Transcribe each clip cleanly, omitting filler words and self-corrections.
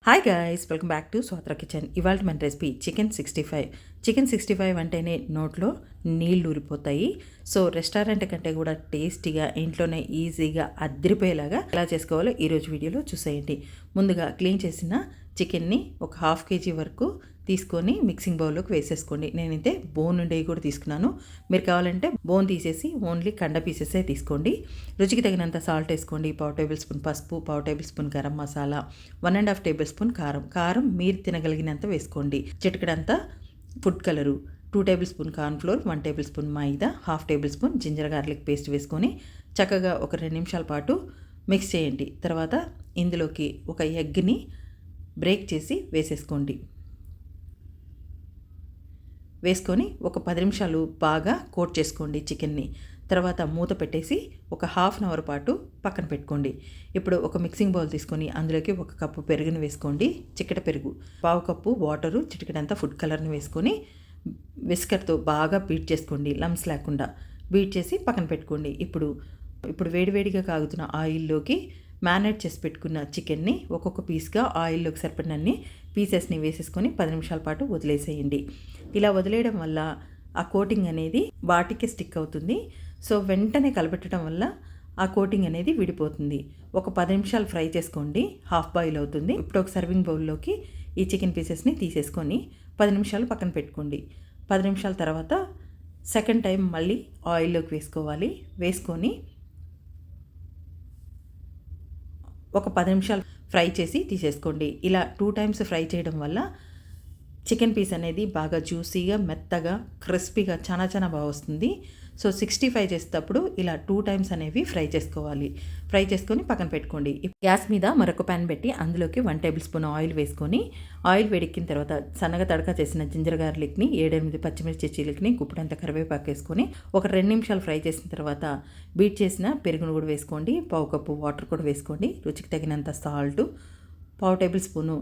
Hi guys, welcome back to Swathra kitchen. ఇవాళ మన recipe chicken 65. Chicken 65 అంటేనే నోట్లో నీళ్ళు ఊరిపోతాయి. సో రెస్టారెంట్ కంటే కూడా టేస్టీగా ఇంట్లోనే ఈజీగా అద్దరిపోయేలాగా ఎలా చేసుకోవాలో ఈరోజు వీడియోలో చూసేయండి. ముందుగా క్లీన్ చేసిన చికెన్ని ఒక 1/2 kg వరకు తీసుకొని మిక్సింగ్ బౌల్లోకి వేసేసుకోండి. నేనైతే బోన్ ఉండేవి కూడా తీసుకున్నాను. మీరు కావాలంటే బోన్ తీసేసి ఓన్లీ కండ పీసెసే తీసుకోండి. రుచికి తగినంత సాల్ట్ వేసుకోండి. 1/2 టేబుల్ స్పూన్ పసుపు, 1/2 tablespoon garam masala, 1.5 tablespoon కారం మీరు తినగలిగినంత వేసుకోండి. చిటికెడంత food colour, 2 tablespoon cornflour, 1 tablespoon maida, 1/2 tablespoon ginger garlic paste వేసుకొని చక్కగా ఒక 2 నిమిషాల పాటు మిక్స్ చేయండి. తర్వాత ఇందులోకి ఒక ఎగ్ని బ్రేక్ చేసి వేసుకొని ఒక 10 నిమిషాలు బాగా కోట్ చేసుకోండి చికెన్ని. తర్వాత మూత పెట్టేసి ఒక 1/2 అవర్ పాటు పక్కన పెట్టుకోండి. ఇప్పుడు ఒక మిక్సింగ్ బౌల్ తీసుకొని అందులోకి 1 కప్పు పెరుగుని వేసుకోండి. చిక్కట పెరుగు, 1/2 కప్పు వాటరు, చిటికెడంతా ఫుడ్ కలర్ని వేసుకొని విస్కర్తో బాగా బీట్ చేసుకోండి. లమ్స్ లేకుండా బీట్ చేసి పక్కన పెట్టుకోండి. ఇప్పుడు వేడివేడిగా కాగుతున్న ఆయిల్లోకి మ్యారినేట్ చేసి పెట్టుకున్న చికెన్ని ఒక్కొక్క పీస్గా ఆయిల్లోకి సరిపడినన్ని పీసెస్ని వేసేసుకొని 10 నిమిషాల పాటు వదిలేసేయండి. ఇలా వదిలేయడం వల్ల ఆ కోటింగ్ అనేది వాటికి స్టిక్ అవుతుంది. సో వెంటనే కలపెట్టడం వల్ల ఆ కోటింగ్ అనేది విడిపోతుంది. ఒక 10 నిమిషాలు ఫ్రై చేసుకోండి. హాఫ్ బాయిల్ అవుతుంది. ఇప్పుడు ఒక సర్వింగ్ బౌల్లోకి ఈ చికెన్ పీసెస్ని తీసేసుకొని 10 నిమిషాలు పక్కన పెట్టుకోండి. 10 నిమిషాల తర్వాత సెకండ్ టైం మళ్ళీ ఆయిల్లోకి వేసుకొని ఒక 10 నిమిషాలు ఫ్రై చేసి తీసేసుకోండి. ఇలా 2 టైమ్స్ ఫ్రై చేయడం వల్ల చికెన్ పీస్ అనేది బాగా జ్యూసీగా, మెత్తగా, క్రిస్పీగా చాలా బాగా వస్తుంది. సో 65 చేసేటప్పుడు ఇలా 2 టైమ్స్ అనేవి ఫ్రై చేసుకోవాలి. ఫ్రై చేసుకొని పక్కన పెట్టుకోండి. గ్యాస్ మీద మరొక ప్యాన్ పెట్టి అందులోకి 1 టేబుల్ స్పూన్ ఆయిల్ వేసుకొని ఆయిల్ వేడెక్కిన తర్వాత సన్నగా తడక చేసిన జింజర్ గార్లిక్ని, 7-8 పచ్చిమిర్చి చీలికని, గుప్పిడంత కరివేపాకు వేసుకొని ఒక 2 నిమిషాలు ఫ్రై చేసిన తర్వాత బీట్ చేసిన పెరుగును కూడా వేసుకోండి. 1/2 కప్పు వాటర్ కూడా వేసుకోండి. రుచికి తగినంత salt, 1/2 tablespoon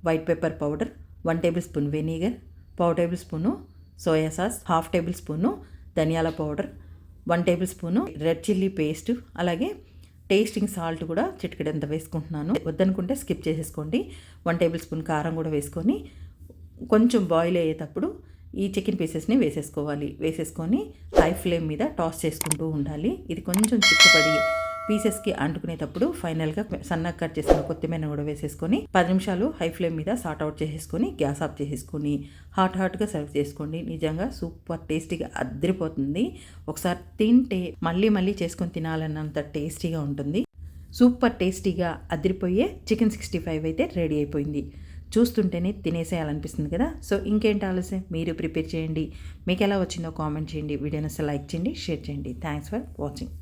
white pepper powder, 1 tablespoon vinegar, 1/2 tablespoon soya sauce, 1/2 tablespoon ధనియాల powder, 1 tablespoon red chilli paste, అలాగే టేస్టింగ్ సాల్ట్ కూడా చిటికెడంత వేసుకుంటున్నాను. వద్దనుకుంటే స్కిప్ చేసేసుకోండి. 1 టేబుల్ స్పూన్ కారం కూడా వేసుకొని కొంచెం బాయిల్ అయ్యేటప్పుడు ఈ చికెన్ పీసెస్ని వేసేసుకొని హై ఫ్లేమ్ మీద టాస్ చేసుకుంటూ ఉండాలి. ఇది కొంచెం చిక్కపడి పీసెస్కి అంటుకునేటప్పుడు ఫైనల్గా సన్నగా కట్ చేసిన కొత్తిమీర కూడా వేసేసుకొని 10 నిమిషాలు హై ఫ్లేమ్ మీద సార్ట్ అవుట్ చేసేసుకొని గ్యాస్ ఆఫ్ చేసేసుకొని హాట్గా సర్వ్ చేసుకోండి. నిజంగా సూపర్ టేస్టీగా అద్దరిపోతుంది. ఒకసారి తింటే మళ్ళీ చేసుకొని తినాలన్నంత టేస్టీగా ఉంటుంది. సూపర్ టేస్టీగా అదిరిపోయే చికెన్ 65 అయితే రెడీ అయిపోయింది. చూస్తుంటేనే తినేసేయాలనిపిస్తుంది కదా. సో ఇంకేంటి ఆలస్యం, మీరు ప్రిపేర్ చేయండి. మీకు ఎలా వచ్చిందో కామెంట్ చేయండి. వీడియోని అసలు లైక్ చేయండి, షేర్ చేయండి. Thanks for watching.